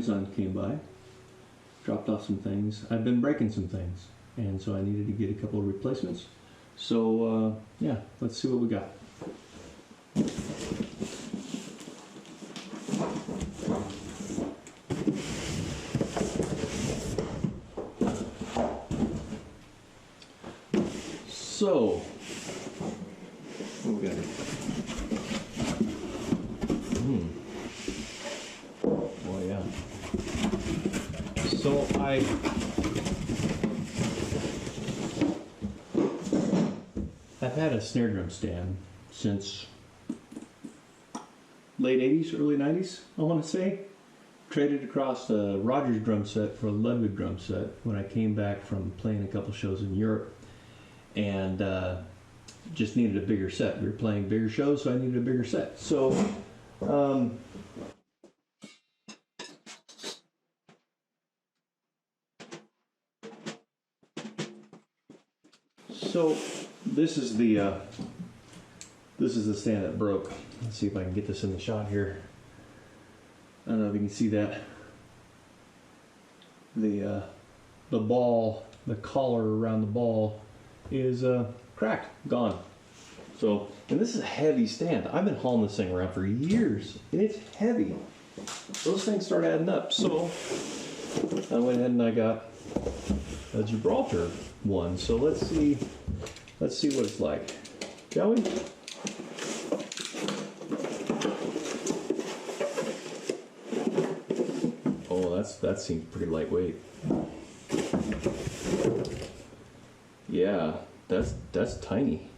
Amazon came by, dropped off some things. I've been breaking some things, and so I needed to get a couple of replacements. So yeah, let's see what we got. So, what we got here? Boy, yeah. So I've had a snare drum stand since late 80s, early 90s, I want to say. Traded across a Rogers drum set for a Ludwig drum set when I came back from playing a couple shows in Europe. And just needed a bigger set. We were playing bigger shows, so I needed a bigger set. So, this is the stand that broke. Let's see if I can get this in the shot here. I don't know if you can see that. The ball, the collar around the ball is cracked, gone. So, and this is a heavy stand. I've been hauling this thing around for years, and it's heavy. Those things start adding up. So I went ahead and I got a Gibraltar one. So let's see what it's like, shall we? Oh, that seems pretty lightweight. Yeah, that's tiny.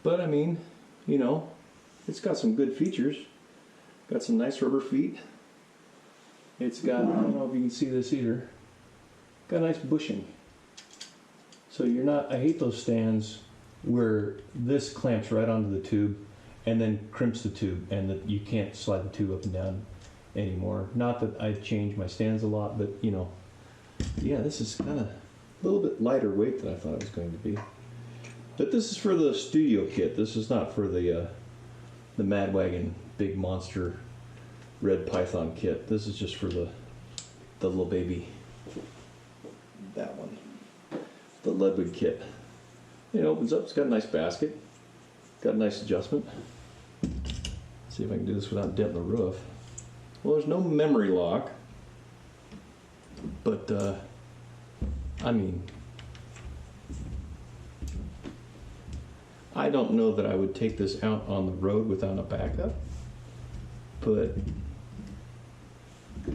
But I mean, you know, it's got some good features. Got some nice rubber feet. It's got, I don't know if you can see this either, got nice bushing. So you're not, I hate those stands where this clamps right onto the tube and then crimps the tube and that you can't slide the tube up and down anymore. Not that I've changed my stands a lot, but you know, yeah, this is kind of a little bit lighter weight than I thought it was going to be. But this is for the studio kit. This is not for the Madwagon Big Monster Red Python kit. This is just for the little baby, that one, the Ludwig kit. It opens up. It's got a nice basket. Got a nice adjustment. Let's see if I can do this without denting the roof. Well, there's no memory lock, but I mean, I don't know that I would take this out on the road without a backup, but I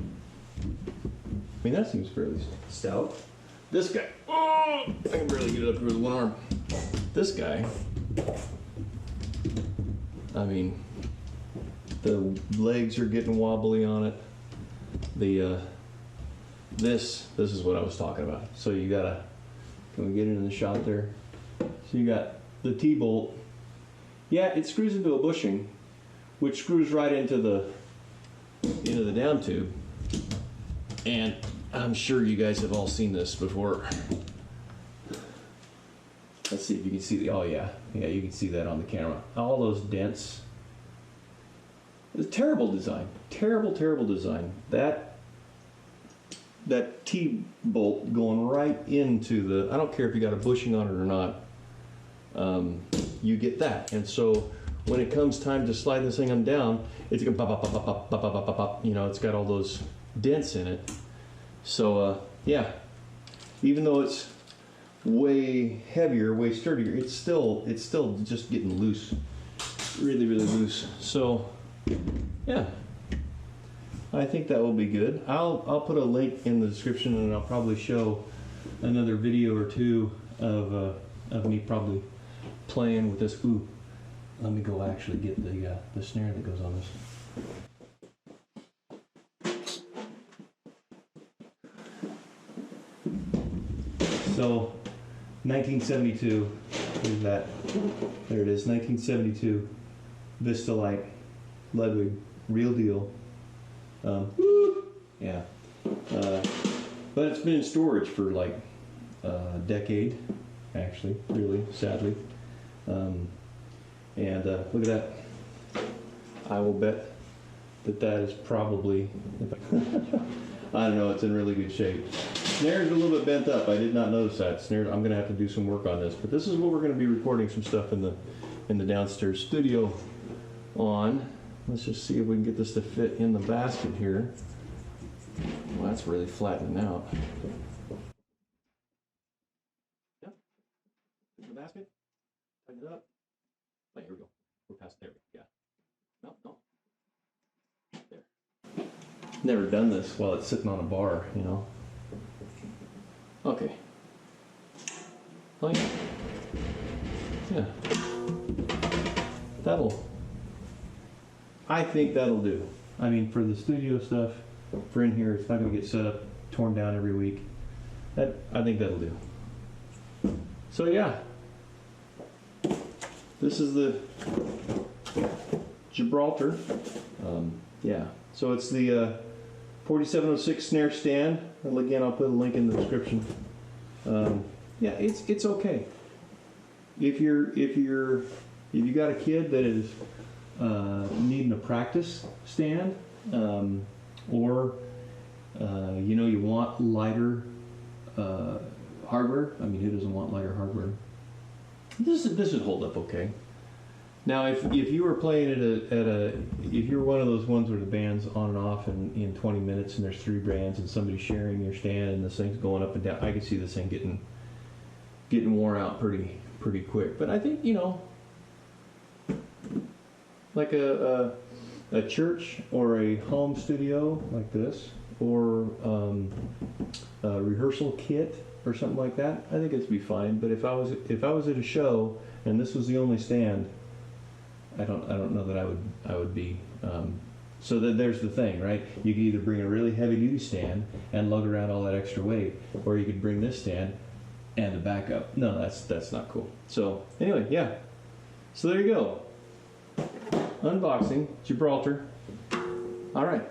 mean, that seems fairly stout. This guy, oh, I can barely get it up here with one arm. This guy, I mean, the legs are getting wobbly on it. This is what I was talking about. So you gotta, can we get into the shot there? So you got the T-bolt. Yeah, it screws into a bushing, which screws right into the down tube. And I'm sure you guys have all seen this before. Let's see if you can see the, oh yeah, you can see that on the camera. All those dents. It's a terrible design. Terrible design. That T-bolt going right into the, I don't care if you got a bushing on it or not, you get that. And so when it comes time to slide this thing on down, it's going pop, pop, pop, pop, pop, pop, pop, pop, you know, it's got all those dents in it. So yeah, even though it's way heavier, way sturdier, it's still just getting loose, really loose. So yeah, I think that will be good. I'll put a link in the description, and I'll probably show another video or two of me probably playing with this. Ooh, let me go actually get the snare that goes on this. So 1972 is that. There it is, 1972 Vistalite Ludwig, real deal. Yeah, but it's been in storage for like a decade, actually, really, sadly. And look at that. I will bet that is probably, I don't know, it's in really good shape. Snare's a little bit bent up. I did not notice that. Snare, I'm gonna have to do some work on this, but this is what we're gonna be recording some stuff in the downstairs studio on. Let's just see if we can get this to fit in the basket here. Well, that's really flattening out. Yep. Fit in the basket. Tighten it up. Oh, here we go. We're past there. Yeah. No, no. There. Never done this while it's sitting on a bar, you know. Okay. Oh yeah. Yeah. I think that'll do. I mean, for the studio stuff, for in here, it's not going to get set up, torn down every week. I think that'll do. So yeah. This is the Gibraltar. Yeah. So it's the 4706 snare stand. And again, I'll put a link in the description. Yeah, it's okay. If you got a kid that is needing a practice stand, or you know, you want lighter hardware. I mean, who doesn't want lighter hardware? This would hold up okay. Now, if you were playing if you're one of those ones where the band's on and off in 20 minutes and there's 3 bands and somebody's sharing your stand and this thing's going up and down, I could see this thing getting worn out pretty quick. But I think, you know, like a church or a home studio like this, or a rehearsal kit or something like that, I think it'd be fine. But if I was at a show and this was the only stand, I don't know that I would be. So there's the thing, right? You could either bring a really heavy duty stand and lug around all that extra weight, or you could bring this stand and the backup. No, that's not cool. So anyway, yeah. So there you go. Unboxing Gibraltar. All right.